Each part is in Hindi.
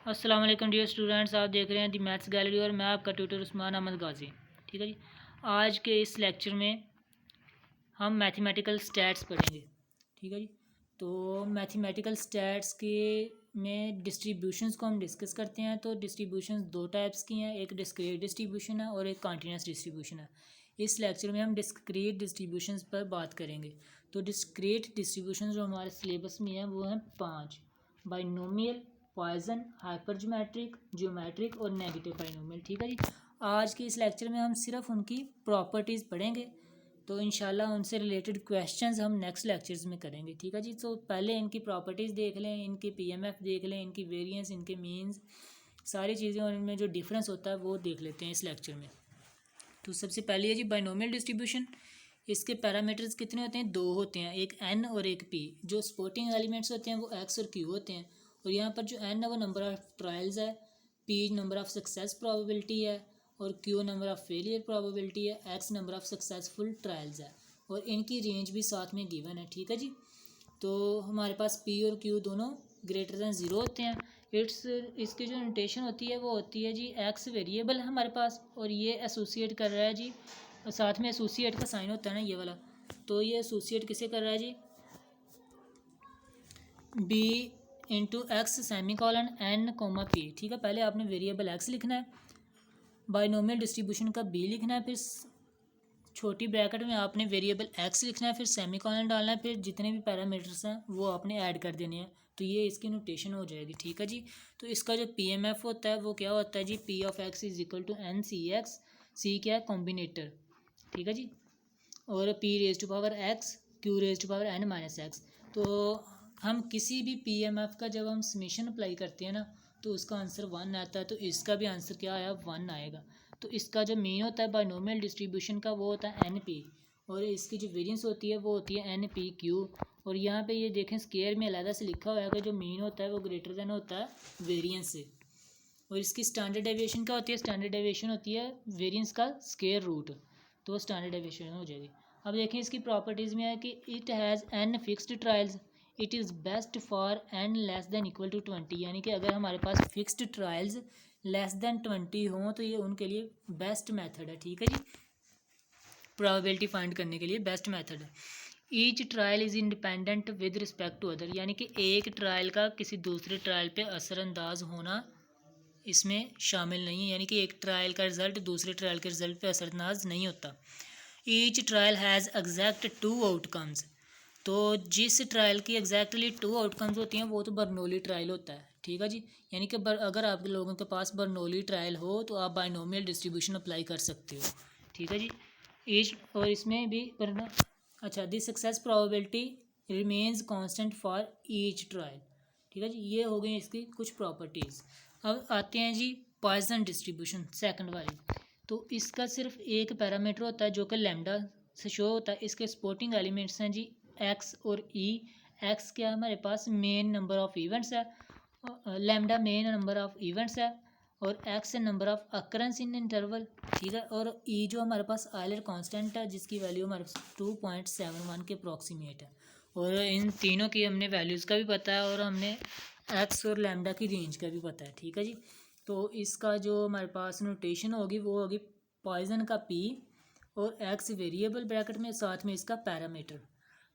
अस्सलाम वालेकुम डियर स्टूडेंट्स, आप देख रहे हैं दी मैथ्स गैलरी और मैं आपका ट्यूटर उस्मान अहमद गाजी। ठीक है जी। आज के इस लेक्चर में हम मैथमेटिकल स्टैट्स पढ़ेंगे। ठीक है जी। तो मैथमेटिकल स्टैट्स के में डिस्ट्रीब्यूशंस को हम डिस्कस करते हैं। तो डिस्ट्रीब्यूशंस दो टाइप्स की हैं, एक डिस्क्रीट डिस्ट्रीब्यूशन है और एक कॉन्टीन्यूअस डिस्ट्रीब्यूशन है। इस लेक्चर में हम डिस्क्रीट डिस्ट्रीब्यूशंस पर बात करेंगे। तो डिस्क्रीट डिस्ट्रीब्यूशंस जो हमारे सिलेबस में हैं वो हैं 5: बाइनोमियल, पॉइजन, हाइपरज्योमेट्रिक, ज्योमेट्रिक और नेगेटिव बाइनोमियल। ठीक है जी। आज के इस लेक्चर में हम सिर्फ उनकी प्रॉपर्टीज़ पढ़ेंगे। तो इंशाल्लाह उनसे रिलेटेड क्वेश्चंस हम नेक्स्ट लेक्चर्स में करेंगे। ठीक है जी। तो पहले इनकी प्रॉपर्टीज़ देख लें, इनके पीएमएफ देख लें, इनकी वेरिएंस, इनके मीन्स, सारी चीज़ें और इनमें जो डिफरेंस होता है वो देख लेते हैं इस लेक्चर में। तो सबसे पहले है जी बाइनोमियल डिस्ट्रीब्यूशन। इसके पैरामीटर्स कितने होते हैं? 2 होते हैं, एक एन और एक पी। जो सपोर्टिंग एलिमेंट्स होते हैं वो एक्स और क्यू होते हैं। और यहाँ पर जो एन है वो नंबर ऑफ ट्रायल्स है, P number of success probability है और Q number of failure probability है, X number of successful trials है और इनकी रेंज भी साथ में गिवन है। ठीक है जी। तो हमारे पास पी और क्यू दोनों ग्रेटर दैन ज़ीरो होते हैं। इसकी जो नोटेशन होती है वो होती है जी, एक्स वेरिएबल है हमारे पास और ये एसोसिएट कर रहा है जी, और साथ में एसोसिएट का साइन होता है ना, ये वाला। तो ये एसोसिएट किसे कर रहा है जी? B into X semicolon N comma P. ठीक है, पहले आपने वेरिएबल एक्स लिखना है, बाइनोमियल डिस्ट्रीब्यूशन का बी लिखना है, फिर छोटी ब्रैकेट में आपने वेरिएबल एक्स लिखना है, फिर सेमी कॉलन डालना है, फिर जितने भी पैरामीटर्स हैं वो आपने ऐड कर देने हैं। तो ये इसकी नोटेशन हो जाएगी। ठीक है जी। तो इसका जो पीएमएफ होता है वो क्या होता है जी? P of X is equal to N C X. C क्या है? कॉम्बिनेटर। ठीक है जी। और P raise to power X, Q raise to power N minus X. तो हम किसी भी पीएमएफ का जब हम समेशन अप्लाई करते हैं ना तो उसका आंसर 1 आता है। तो इसका भी आंसर क्या आया? 1 आएगा। तो इसका जो मीन होता है बाइनोमियल डिस्ट्रीब्यूशन का वो होता है एन पी, और इसकी जो वेरिएंस होती है वो होती है एन पी क्यू। और यहाँ पे ये देखें स्केयर में अलग से लिखा हुआ है कि जो मीन होता है वो ग्रेटर देन होता है वेरिएंस से। और इसकी स्टैंडर्ड डेविएशन क्या होती है? स्टैंडर्ड डेविएशन होती है वेरिएंस का स्केयर रूट। तो वो स्टैंडर्ड डेविएशन हो जाएगी। अब देखें इसकी प्रॉपर्टीज़ में है कि it has an fixed trials, it is best for n less than equal to 20। यानी कि अगर हमारे पास फिक्स्ड ट्रायल्स लेस देन 20 हों तो ये उनके लिए बेस्ट मेथड है। ठीक है जी। प्रोबेबिलिटी फाइंड करने के लिए बेस्ट मेथड है। Each trial is independent with respect to other. यानी कि एक ट्रायल का किसी दूसरे ट्रायल पे असरअंदाज होना इसमें शामिल नहीं है। यानी कि एक ट्रायल का रिजल्ट दूसरे ट्रायल के रिजल्ट पे असरअंदाज नहीं होता। Each trial has exact 2 outcomes. तो जिस ट्रायल की एग्जैक्टली 2 आउटकम्स होती हैं वो तो बर्नौली ट्रायल होता है। ठीक है जी। यानी कि अगर आप लोगों के पास बर्नौली ट्रायल हो तो आप बाइनोमियल डिस्ट्रीब्यूशन अप्लाई कर सकते हो। ठीक है जी। ईच, और इसमें भी अच्छा, दी success probability remains constant for each trial. ठीक है जी। ये हो गई इसकी कुछ प्रॉपर्टीज़। अब आते हैं जी पॉइजन डिस्ट्रीब्यूशन, सेकंड वाली। तो इसका सिर्फ एक पैरामीटर होता है जो कि लैम्डा से शो होता है। इसके सपोर्टिंग एलिमेंट्स हैं जी एक्स और ई। एक्स क्या हमारे पास? मेन नंबर ऑफ इवेंट्स है, lambda main number of events है, और एक्स है number of occurrence in interval. ठीक है। और ई जो हमारे पास आयलर कांस्टेंट है जिसकी वैल्यू हमारे पास 2.71 के अप्रॉक्सीमेट है। और इन तीनों की हमने वैल्यूज़ का भी पता है और हमने एक्स और लैम्डा की रेंज का भी पता है। ठीक है जी। तो इसका जो हमारे पास नोटेशन होगी वो होगी पॉइजन का पी और एक्स वेरिएबल ब्रैकेट में, साथ में इसका पैरामीटर।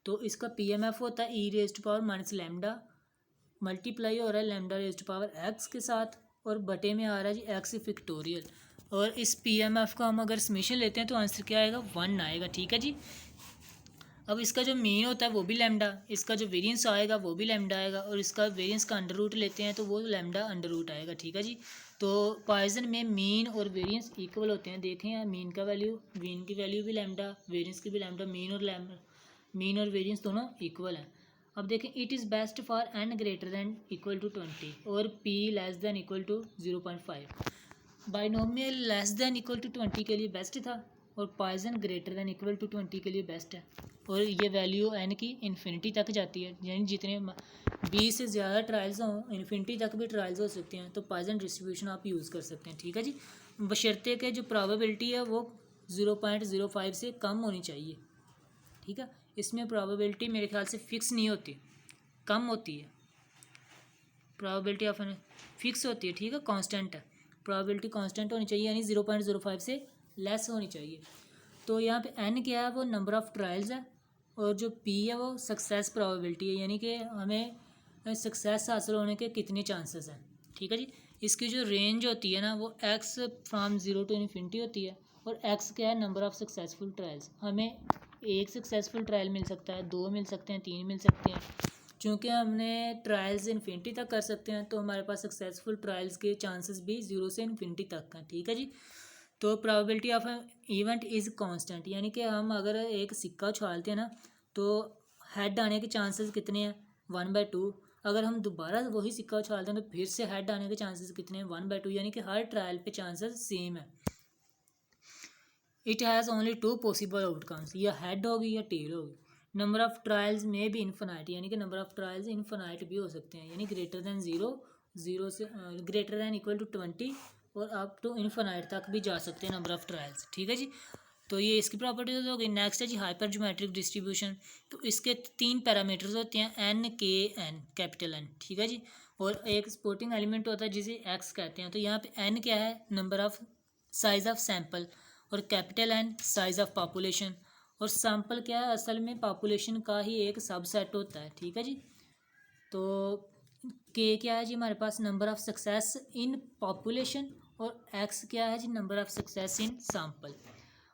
तो इसका पीएमएफ होता है e raise to power minus lambda, multiply हो रहा है lambda raise to power X के साथ, और बटे में आ रहा है जी एक्स फिक्टोरियल। और इस पीएमएफ का हम अगर समेशन लेते हैं तो आंसर क्या आएगा? 1 आएगा। ठीक है जी। अब इसका जो मीन होता है वो भी लैम्डा, इसका जो वेरिएंस आएगा वो भी लैम्डा आएगा, और इसका वेरिएंस का अंडर रूट लेते हैं तो वो लैम्डा अंडर रूट आएगा। ठीक है जी। तो पॉइजन में मीन और वेरिएंस इक्वल होते हैं। देखें यहाँ मीन की वैल्यू भी लैम्डा, वेरिएंस की भी लैम्डा, मीन और वेरिएंस दोनों इक्वल हैं। अब देखें it is best for n greater than equal to 20 और p less than equal to 0.5। Binomial less than equal to 20 के लिए बेस्ट था और Poisson greater than equal to 20 के लिए बेस्ट है। और ये वैल्यू एन की इन्फिनिटी तक जाती है, यानी जितने 20 से ज़्यादा ट्रायल्स हों, इन्फिनिटी तक भी ट्रायल्स हो सकते हैं। तो पॉइजन डिस्ट्रीब्यूशन आप यूज़ कर सकते हैं। ठीक है जी। बशर्ते के जो प्रोबेबिलिटी है वो 0.05 से कम होनी चाहिए। ठीक है। इसमें प्रोबेबिलिटी मेरे ख्याल से फ़िक्स नहीं होती, कम होती है। प्रोबेबिलिटी ऑफ फिक्स होती है, ठीक है, कांस्टेंट है, प्रोबेबिलिटी कांस्टेंट होनी चाहिए, यानी 0.05 से लेस होनी चाहिए। तो यहाँ पे n क्या है, वो नंबर ऑफ़ ट्रायल्स है, और जो p है वो सक्सेस प्रोबेबिलिटी है, यानी कि हमें सक्सेस हासिल होने के कितने चांसेस हैं, ठीक है जी। इसकी जो रेंज होती है ना वो x फ्राम 0 टू इन्फिनिटी होती है, और x क्या है, नंबर ऑफ़ सक्सेसफुल ट्रायल्स। हमें एक सक्सेसफुल ट्रायल मिल सकता है, 2 मिल सकते हैं, 3 मिल सकते हैं। चूँकि हमने ट्रायल्स इन्फिनिटी तक कर सकते हैं, तो हमारे पास सक्सेसफुल ट्रायल्स के चांसेस भी 0 से इन्फिनिटी तक हैं, ठीक है जी। तो probability of event is constant, यानी कि हम अगर एक सिक्का उछालते हैं ना, तो हेड आने के चांसेस कितने हैं, 1/2। अगर हम दोबारा वही सिक्का उछालते हैं तो फिर से हेड आने के चांसेस कितने हैं, 1/2, यानी कि हर ट्रायल पे चांसेस सेम है। It has only 2 possible outcomes, या हेड होगी या टेल होगी। नंबर ऑफ़ ट्रायल्स में भी इन्फिनाइट, यानी कि नंबर ऑफ़ ट्रायल्स इन्फिनाइट भी हो सकते हैं, यानी ग्रेटर दैन 0, 0 से ग्रेटर दैन इक्वल टू 20 और अप टू इन्फिनाइट तक भी जा सकते हैं नंबर ऑफ़ ट्रायल्स, ठीक है जी। तो ये इसकी प्रॉपर्टीज हो गई। नेक्स्ट है जी हाइपर ज्योमेट्रिक डिस्ट्रीब्यूशन। तो इसके 3 पैरामीटर्स होते हैं, एन, के, एन, कैपिटल एन, ठीक है जी। और एक सपोर्टिंग एलिमेंट होता है जिसे एक्स कहते हैं। तो यहाँ पे एन क्या है, number of size of sample, और capital N size of population, और सैंपल क्या है, असल में पॉपुलेशन का ही एक सबसेट होता है, ठीक है जी। तो के क्या है जी हमारे पास, number of success in population, और एक्स क्या है जी, number of success in sample.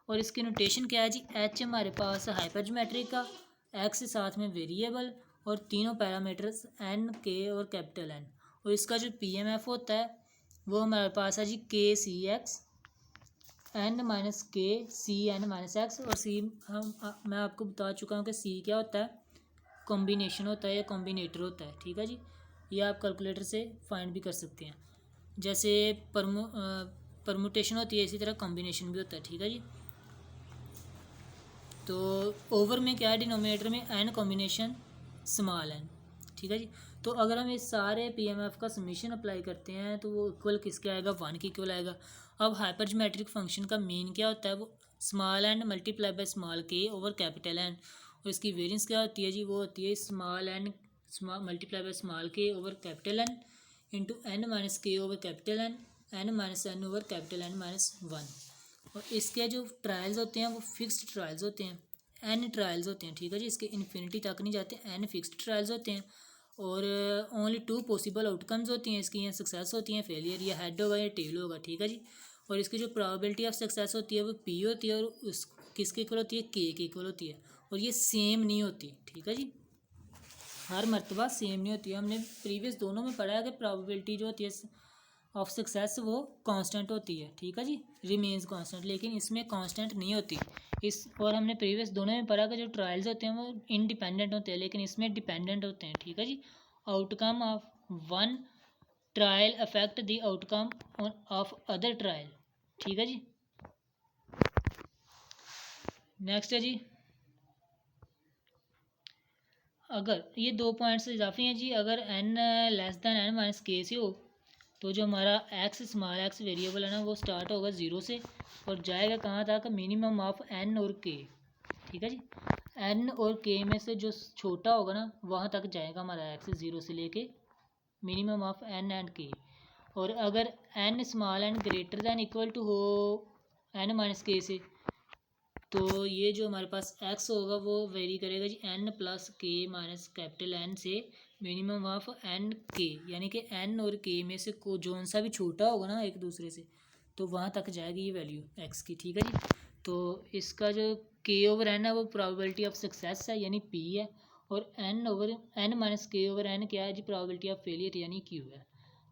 और इसकी नोटेशन क्या है जी, एच हमारे पास हाइपर ज्योमेट्रिक का, एक्स साथ में वेरिएबल, और तीनों पैरामीटर्स एन, के और कैपिटल एन। और इसका जो पीएमएफ होता है वो हमारे पास है जी के सी एक्स एन माइनस के सी एन माइनस एक्स, और सी मैं आपको बता चुका हूँ कि सी क्या होता है, कॉम्बिनेशन होता है या कॉम्बिनेटर होता है, ठीक है जी। ये आप कैलकुलेटर से फाइंड भी कर सकते हैं। जैसे परमुटेशन होती है, इसी तरह कॉम्बिनेशन भी होता है, ठीक है जी। तो ओवर में क्या है, डिनोमिनेटर में एन कॉम्बिनेशन स्मॉल एन, ठीक है जी। तो अगर हम इस सारे पीएमएफ का समीशन अप्लाई करते हैं तो वो इक्वल किसके आएगा, 1 के इक्वल आएगा। अब हाइपर ज्योमेट्रिक फंक्शन का मीन क्या होता है, वो small N multiply by small के ओवर कैपिटल एन। और इसकी वेरिएंस क्या होती है जी, वो होती है small N multiply by small के over capital N into N minus के over capital N, N minus N over capital N minus 1। और इसके जो ट्रायल्स होते हैं वो फिक्स्ड ट्रायल्स होते हैं, एन ट्रायल्स होते हैं, ठीक है जी। इसके इन्फिनिटी तक नहीं जाते, एन फिक्स्ड ट्रायल्स होते हैं। और ओनली 2 पॉसिबल आउटकम्स होती हैं इसकी, या सक्सेस होती हैं, फेलियर, या हेड होगा या टेल होगा, ठीक है जी। और इसकी जो प्रोबेबिलिटी ऑफ सक्सेस होती है वो पी होती है, और उस किसके इक्वल होती है, के इक्वल होती है। और ये सेम नहीं होती, ठीक है जी, हर मरतबा सेम नहीं होती है। हमने प्रीवियस दोनों में पढ़ा है कि प्रोबेबिलिटी जो होती है ऑफ सक्सेस वो कांस्टेंट होती है, ठीक है जी, रिमेन्स कांस्टेंट, लेकिन इसमें कांस्टेंट नहीं होती इस। और हमने प्रीवियस दोनों में पढ़ा कि जो ट्रायल्स होते हैं वो इंडिपेंडेंट होते हैं, लेकिन इसमें डिपेंडेंट होते हैं, ठीक है जी। Outcome of one trial affect the outcome of other trial, ठीक है जी। नेक्स्ट है जी, अगर ये 2 पॉइंट्स इजाफी हैं जी, अगर n less than n minus k से हो तो जो हमारा एक्स स्मॉल एक्स वेरिएबल है ना वो स्टार्ट होगा 0 से और जाएगा कहाँ तक, मिनिमम ऑफ एन और के, ठीक है जी। एन और के में से जो छोटा होगा ना वहाँ तक जाएगा हमारा एक्स 0 से लेके minimum of N and k. और अगर n small n greater than equal to हो एन माइनस के से, तो ये जो हमारे पास एक्स होगा वो वेरी करेगा जी एन प्लस के माइनस कैपिटल एन से मिनिमम ऑफ एन के, यानी कि एन और के में से को जोन सा भी छोटा होगा ना एक दूसरे से तो वहाँ तक जाएगी ये वैल्यू एक्स की, ठीक है जी। तो इसका जो के ओवर एन है वो प्रोबेबिलिटी ऑफ सक्सेस है यानी पी है, और एन ओवर एन माइनस के ओवर एन क्या है जी, प्रोबेबिलिटी ऑफ फेलियर यानी क्यू है।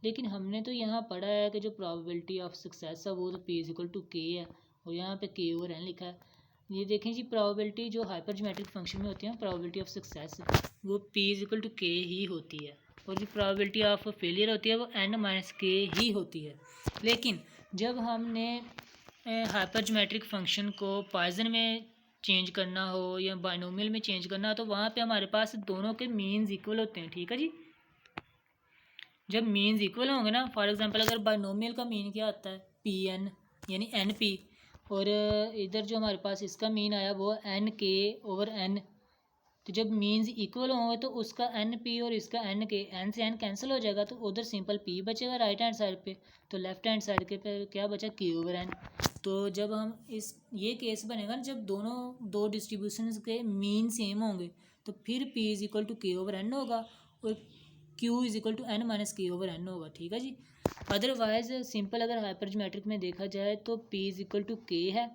लेकिन हमने तो यहाँ पढ़ा है कि जो प्रोबेबिलिटी ऑफ सक्सेस है वो तो P is equal to k है, और यहाँ पे के ओवर एन लिखा है। ये देखें जी, प्रोबेबिलिटी जो हाइपर ज्योमेट्रिक फंक्शन में होती है प्रोबेबिलिटी ऑफ सक्सेस वो पी इज इक्वल टू के ही होती है, और जो प्रोबेबिलिटी ऑफ फेलियर होती है वो एन माइनस के ही होती है। लेकिन जब हमने हाइपर ज्योमेट्रिक फंक्शन को पॉइजन में चेंज करना हो या बाइनोमियल में चेंज करना हो तो वहाँ पे हमारे पास दोनों के मीन्स इक्वल होते हैं, ठीक है जी। जब मीन्स इक्वल होंगे ना, फॉर एग्जांपल अगर बाइनोमियल का मीन क्या आता है, पी एन यानी एन पी, और इधर जो हमारे पास इसका मीन आया वो एन के ओवर एन, तो जब मीन्स इक्वल होंगे तो उसका एन पी और इसका एन के, एन से एन कैंसिल हो जाएगा, तो उधर सिंपल पी बचेगा राइट हैंड साइड पे, तो लेफ्ट हैंड साइड के पे क्या बचा, के ओवर एन। तो जब हम इस ये केस बनेगा ना जब दोनों दो डिस्ट्रीब्यूशन के मीन सेम होंगे, तो फिर p is equal to k over n होगा और q is equal to n minus के ओवर एन होगा, ठीक है जी। अदरवाइज सिंपल अगर हाइपरज्योमेट्रिक में देखा जाए तो P is equal to k है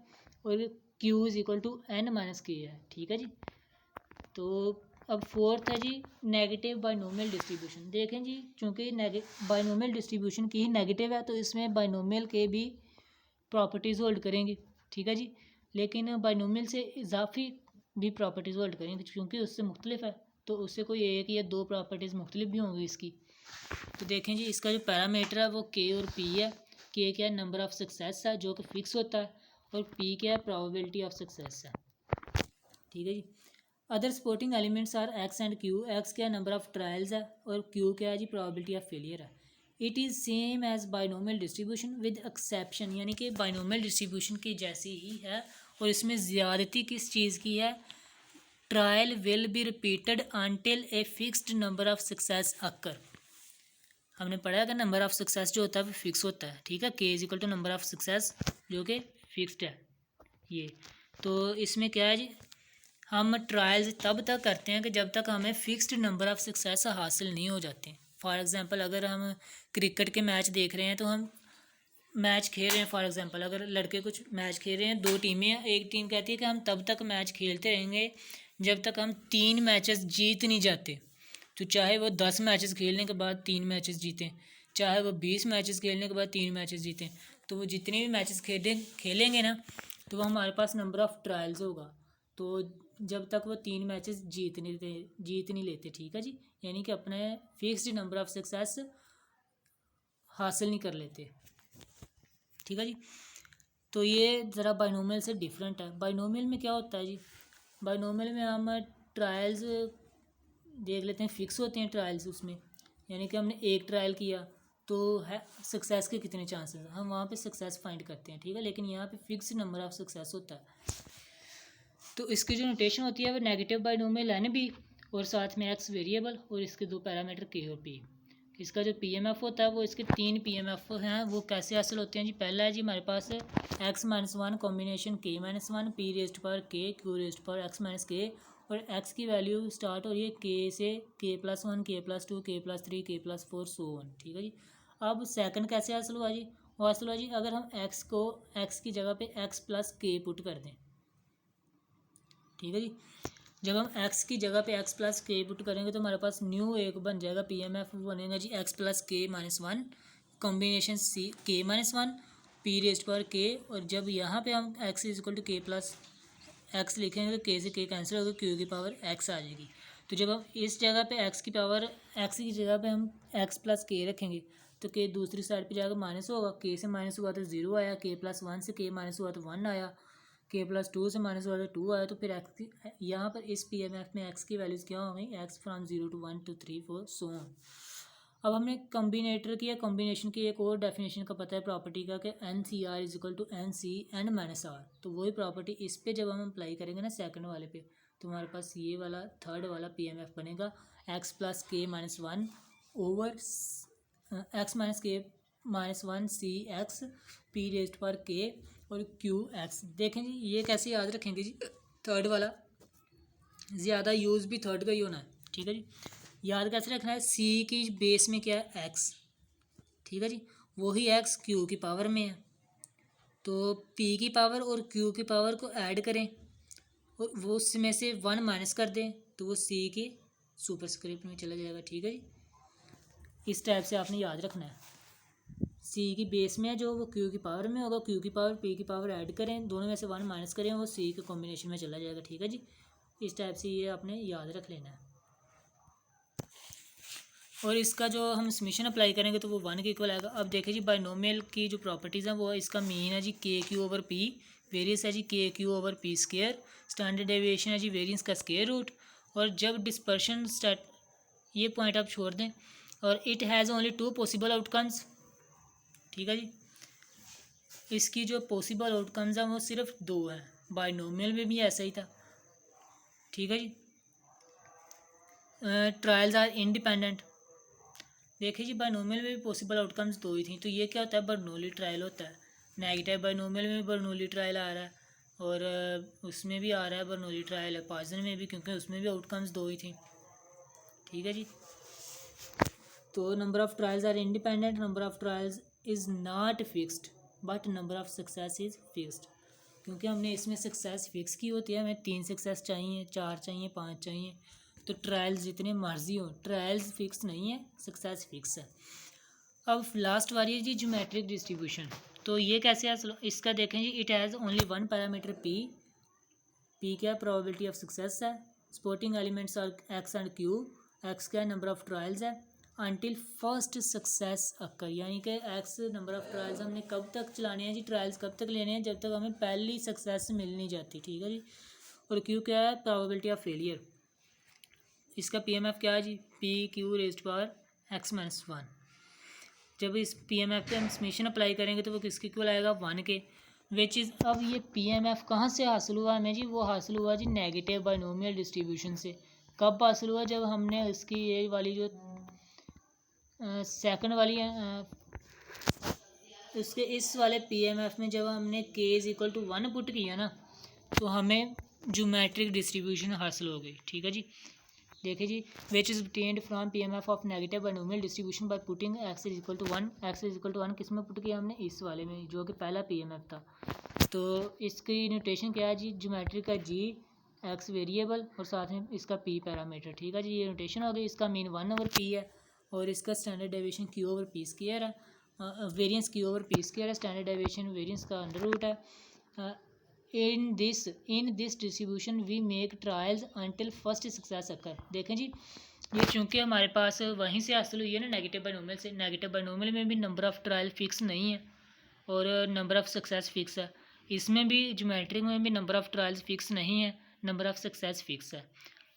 और q is equal to n minus k है, ठीक है जी। तो अब फोर्थ है जी नेगेटिव बाइनोमियल डिस्ट्रीब्यूशन। देखें जी, चूँकि बाइनोमियल डिस्ट्रीब्यूशन की ही नेगेटिव है तो इसमें बाइनोमियल के भी प्रॉपर्टीज़ होल्ड करेंगी, ठीक है जी। लेकिन बाइनोमियल से इजाफी भी प्रॉपर्टीज़ होल्ड करेंगे क्योंकि उससे मुख्तलिफ है, तो उससे कोई एक या दो प्रॉपर्टीज़ मुख्तलिफ भी होंगी इसकी। तो देखें जी, इसका जो पैरामीटर है वो के और पी है। के क्या है, नंबर ऑफ सक्सेस है जो कि फिक्स होता है, और पी क्या है, प्रोबेबिलिटी ऑफ सक्सेस है, ठीक है जी। Other supporting elements are X and Q. X क्या नंबर ऑफ ट्रायल्स है और क्यू क्या है जी, प्रोबेबिलिटी ऑफ फेलियर है। It is same as binomial distribution with exception, यानी कि बाइनोमियल डिस्ट्रीब्यूशन की जैसी ही है, और इसमें ज़्यादती किस चीज़ की है, trial will be repeated until a fixed number of success occur. हमने पढ़ा है कि नंबर ऑफ सक्सेस जो होता है वो फिक्स होता है, ठीक है, k is equal to number of success जो कि फिक्स्ड है ये। तो इसमें क्या है जी, हम ट्रायल्स तब तक करते हैं कि जब तक हमें फिक्स्ड नंबर ऑफ सक्सेस हासिल नहीं हो जाते। फॉर एग्जांपल अगर हम क्रिकेट के मैच देख रहे हैं तो हम मैच खेल रहे हैं, फॉर एग्जांपल अगर लड़के कुछ मैच खेल रहे हैं, दो टीमें हैं, एक टीम कहती है कि हम तब तक मैच खेलते रहेंगे जब तक हम 3 मैचेस जीत नहीं जाते। तो चाहे वो 10 मैचेस खेलने के बाद 3 मैचेस जीतें, चाहे वो 20 मैचेस खेलने के बाद 3 मैचेस जीतें, तो वो जितने भी मैचेस खेलेंगे ना, तो वो हमारे पास नंबर ऑफ़ ट्रायल्स होगा। तो जब तक वो 3 मैचेस जीत नहीं लेते, ठीक है जी, यानी कि अपने फिक्स्ड नंबर ऑफ सक्सेस हासिल नहीं कर लेते, ठीक है जी। तो ये ज़रा बाइनोमियल से डिफरेंट है। बाइनोमियल में क्या होता है जी, बाइनोमियल में हम ट्रायल्स देख लेते हैं, फिक्स होते हैं ट्रायल्स उसमें, यानी कि हमने एक ट्रायल किया तो है सक्सेस के कितने चांसेस, हम वहाँ पे सक्सेस फाइंड करते हैं, ठीक है। लेकिन यहाँ पे फिक्स नंबर ऑफ सक्सेस होता है। तो इसकी जो नोटेशन होती है वो नेगेटिव बाइनोमियल एन बी और साथ में एक्स वेरिएबल और इसके दो पैरामीटर के और पी। इसका जो पीएमएफ होता है वो इसके 3 पीएमएफ हैं, वो कैसे हासिल होते हैं जी। पहला है जी हमारे पास एक्स माइनस वन कॉम्बिनेशन के माइनस वन पी रेस्ट पर के क्यू रेस्ट पर एक्स माइनस के, और एक्स की वैल्यू स्टार्ट हो रही है के से, के प्लस वन, के प्लस टू, के प्लस थ्री, के प्लस फोर, सो वन, ठीक है जी। अब सेकंड कैसे हासिल हुआ जी, वो हासिल हुआ जी अगर हम एक्स को एक्स की जगह पे एक्स प्लस के पुट कर दें, ठीक है जी। जब हम x की जगह पे x प्लस के पुट करेंगे तो हमारे पास न्यू एक बन जाएगा, पीएमएफ बनेगा जी x प्लस के माइनस वन कॉम्बिनेशन सी के माइनस वन पी रेस्ट पर के, और जब यहाँ पे हम x इज इक्वल टू के प्लस एक्स लिखेंगे तो के से के कैंसिल होगा, क्यू की पावर x आ जाएगी। तो जब हम इस जगह पे x की पावर x की जगह पे हम x प्लस के रखेंगे तो के दूसरी साइड पे जाकर माइनस होगा, के से माइनस हुआ तो 0 आया, के प्लस वन से के माइनस हुआ तो 1 आया, के प्लस टू से माइनस हुआ तो 2 आया। तो फिर एक्स की यहाँ पर इस पीएमएफ में एक्स की वैल्यूज़ क्या हो गई, x from 0 to 1 to 3 4 so on. अब हमने कम्बिनेटर की या कॉम्बिनेशन की एक और डेफिनेशन का पता है प्रॉपर्टी का कि n c r is equal to N c n minus r. तो वही प्रॉपर्टी इस पे जब हम अप्लाई करेंगे ना सेकंड वाले पे, तो हमारे पास ये वाला थर्ड वाला पीएमएफ बनेगा एक्स प्लस के minus one over x minus के माइनस वन सी एक्स पी रेस्ट पर के और क्यू एक्स। देखें जी ये कैसे याद रखेंगे जी, थर्ड वाला ज़्यादा यूज़ भी थर्ड का ही होना है, ठीक है जी। याद कैसे रखना है, सी की बेस में क्या है एक्स, ठीक है जी, वही एक्स क्यू की पावर में है, तो पी की पावर और क्यू की पावर को ऐड करें और वो उसमें से 1 माइनस कर दें तो वो सी के सुपरस्क्रिप्ट में चला जाएगा, ठीक है जी। इस टाइप से आपने याद रखना है, सी की बेस में है जो वो क्यू की पावर में होगा, क्यू की पावर पी की पावर ऐड करें, दोनों में से 1 माइनस करें, वो सी के कॉम्बिनेशन में चला जाएगा, ठीक है जी। इस टाइप से ये आपने याद रख लेना है। और इसका जो हम समीशन अप्लाई करेंगे तो वो 1 के इक्वल आएगा। अब देखिए जी बाइनोमियल की जो प्रॉपर्टीज़ हैं वो इसका मीन है जी के क्यू ओवर पी, वेरियस है जी के Q over P square, standard deviation है जी वेरियंस का स्केयर रूट, और जब डिस्पर्शन स्टैट ये पॉइंट आप छोड़ दें, और it has only 2 possible outcomes, ठीक है जी। इसकी जो पॉसिबल आउटकम्स हैं वो सिर्फ 2 हैं, बाइनोमियल में भी ऐसा ही था, ठीक है जी। Trials are independent. देखिए जी बाइनोमियल में भी पॉसिबल आउटकम्स दो ही थी, तो ये क्या होता है, बर्नौली ट्रायल होता है। नेगेटिव बाइनोमियल में भी बर्नौली ट्रायल आ रहा है और उसमें भी आ रहा है बर्नौली ट्रायल, पॉइजन में भी, क्योंकि उसमें भी आउटकम्स दो ही थी। ठीक है जी। तो number of trials are independent, number of trials is not fixed but number of success is fixed. क्योंकि हमने इसमें सक्सेस फिक्स की होती है, हमें 3 सक्सेस चाहिए, 4 चाहिए, 5 चाहिए, तो ट्रायल्स जितने मर्जी हो, ट्रायल्स फिक्स नहीं है, सक्सेस फिक्स है। अब लास्ट वाली है जी ज्योमेट्रिक डिस्ट्रीब्यूशन। तो ये कैसे है, इसका देखें जी, it has only one parameter P क्या प्रोबेबिलिटी ऑफ सक्सेस है, supporting elements are X and Q, X क्या नंबर ऑफ ट्रायल्स है, अनटिल फर्स्ट सक्सेस अकर, यानी कि एक्स नंबर ऑफ ट्रायल्स हमने कब तक चलाने हैं जी, ट्रायल्स कब तक लेने हैं, जब तक हमें पहली सक्सेस मिल नहीं जाती। ठीक है जी। और क्यू क्या है, प्रोबेबिलिटी ऑफ फेलियर। इसका पीएमएफ क्या है जी, P Q raised power X minus 1। जब इस पीएमएफ पे हम समेशन अप्लाई करेंगे तो वो किसके इक्वल आएगा, 1 के। वे चीज़ अब ये पीएमएफ कहाँ से हासिल हुआ हमें जी, वो हासिल हुआ जी नेगेटिव बाइनोमियल डिस्ट्रीब्यूशन से। कब हासिल हुआ, जब हमने इसकी ये वाली जो सेकंड वाली उसके इस वाले पीएमएफ में जब हमने के इज इक्वल टू 1 पुट किया ना, तो हमें ज्योमेट्रिक डिस्ट्रीब्यूशन हासिल हो गई। ठीक है जी। देखिए जी, which is obtained from PMF of negative binomial distribution by putting X is equal to 1। X is equal to 1 किस में पुट किया हमने, इस वाले में, जो कि पहला पीएमएफ था। तो इसकी नोटेशन क्या है जी, ज्योमेट्री का जी एक्स वेरिएबल और साथ में इसका पी पैरामीटर। ठीक है जी, ये नोटेशन हो गई। इसका मीन 1/p है और इसका स्टैंडर्ड डेविएशन q/p स्क्वायर है, वेरिएंस q/p स्क्वायर है, स्टैंडर्ड डेविएशन वेरिएंस का अंडर रूट है। In this distribution we make trials until first success occur. देखें जी, ये चूँकि हमारे पास वहीं से हासिल हुई है ना नेगेटिव बाइनोमियल से, नेगेटिव बाइनोमियल में भी नंबर ऑफ़ ट्रायल फिक्स नहीं है और नंबर ऑफ़ सक्सेस फिक्स है। इसमें भी ज्योमेट्रिक में भी नंबर ऑफ़ ट्रायल्स फिक्स नहीं है, नंबर ऑफ़ सक्सेस फिक्स है।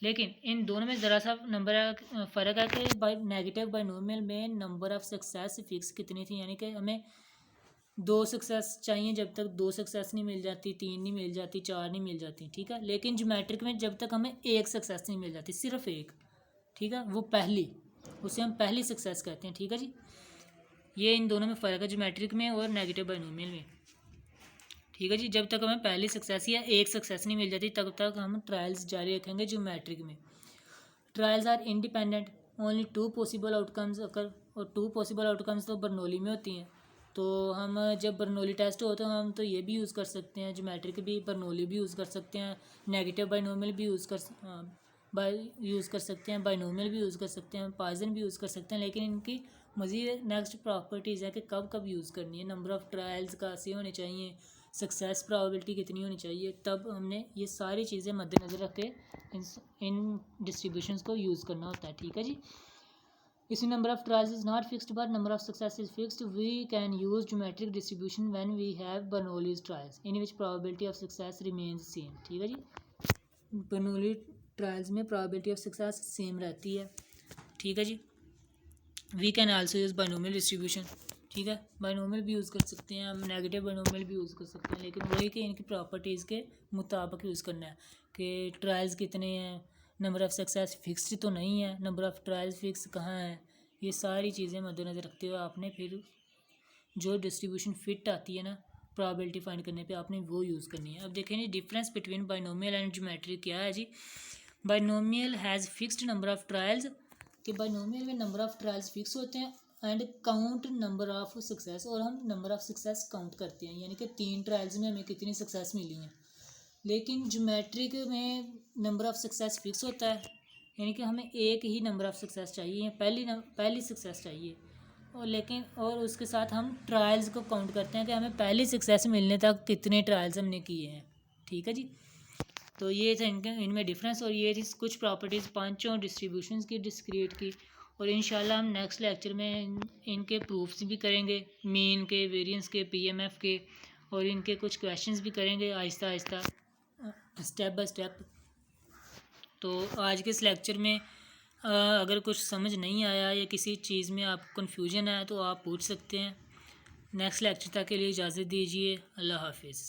लेकिन इन दोनों में ज़रा सा नंबर फ़र्क है कि नेगेटिव बाइनोमियल में नंबर ऑफ़ सक्सेस फिक्स कितनी थी, यानी कि हमें 2 सक्सेस चाहिए, जब तक 2 सक्सेस नहीं मिल जाती, 3 नहीं मिल जाती, 4 नहीं मिल जाती। ठीक है। लेकिन ज्योमेट्रिक में जब तक हमें 1 सक्सेस नहीं मिल जाती, सिर्फ 1, ठीक है, वो पहली, उसे हम पहली सक्सेस कहते हैं। ठीक है जी। ये इन दोनों में फ़र्क है, ज्योमेट्रिक में और नेगेटिव बाइनोमियल में। ठीक है जी। जब तक हमें पहली सक्सेस या 1 सक्सेस नहीं मिल जाती, तब तक हम ट्रायल्स जारी रखेंगे ज्योमेट्रिक में। Trials are independent, only 2 possible outcomes occur, और 2 पॉसिबल आउटकम्स तो बर्नौली में होती हैं। तो हम जब बर्नौली टेस्ट हो तो हम तो ये भी यूज़ कर सकते हैं, ज्योमेट्रिक भी, बर्नौली भी यूज़ कर सकते हैं, नेगेटिव बाइनोमियल भी यूज़ कर सकते हैं, बाइनोमियल भी यूज़ कर सकते हैं, पॉइजन भी यूज़ कर सकते हैं। लेकिन इनकी मज़ीद नेक्स्ट प्रॉपर्टीज़ है कि कब कब यूज़ करनी है, नंबर ऑफ़ ट्रायल्स कैसे होने चाहिए, सक्सेस प्रोबेबिलिटी कितनी होनी चाहिए, तब हमने ये सारी चीज़ें मद्देनज़र रख के इन डिस्ट्रीब्यूशंस को यूज़ करना होता है। ठीक है जी। इसी number of trials is not fixed but number of success is fixed, we can use geometric distribution when we have Bernoulli's trials in which probability of success remains same. ठीक है जी। बर्नौली ट्रायल्स में प्रोबेबिलिटी ऑफ सक्सेस सेम रहती है। ठीक है जी। We can also use binomial distribution. ठीक है, बाइनोमियल भी यूज़ कर सकते हैं हम, नेगेटिव बाइनोमियल भी यूज़ कर सकते हैं, लेकिन वही कि इनकी प्रॉपर्टीज़ के मुताबिक यूज़ करना है कि ट्रायल्स कितने हैं, नंबर ऑफ़ सक्सेस फिक्स्ड तो नहीं है, नंबर ऑफ़ ट्रायल्स फिक्स कहाँ है, ये सारी चीज़ें मद्देनज़र रखते हुए आपने फिर जो डिस्ट्रीब्यूशन फिट आती है ना प्रोबेबिलिटी फाइंड करने पे, आपने वो यूज़ करनी है। अब देखें जी, difference between binomial and geometric क्या है जी। Binomial has fixed number of trials, कि बाइनोमियल में नंबर ऑफ़ ट्रायल्स फिक्स होते हैं, and count number of success, और हम नंबर ऑफ़ सक्सेस काउंट करते हैं, यानी कि 3 ट्रायल्स में हमें कितनी सक्सेस मिली हैं। लेकिन ज्योमेट्रिक में नंबर ऑफ़ सक्सेस फिक्स होता है, यानी कि हमें एक ही नंबर ऑफ़ सक्सेस चाहिए, पहली सक्सेस चाहिए, और उसके साथ हम ट्रायल्स को काउंट करते हैं कि हमें पहली सक्सेस मिलने तक कितने ट्रायल्स हमने किए हैं। ठीक है जी। तो ये थे इनमें डिफरेंस, और ये थी कुछ प्रॉपर्टीज़ पांचों डिस्ट्रीब्यूशंस की डिस्क्रीट की। और इंशाल्लाह हम नेक्स्ट लेक्चर में इनके प्रूफ्स भी करेंगे, मीन के, वेरिएंस के, पीएमएफ के, और इनके कुछ क्वेश्चंस भी करेंगे Aahista Aahista, step by step. तो आज के इस लेक्चर में अगर कुछ समझ नहीं आया या किसी चीज़ में आपको कन्फ्यूजन है तो आप पूछ सकते हैं। नेक्स्ट लेक्चर तक के लिए इजाज़त दीजिए। अल्लाह हाफिज़।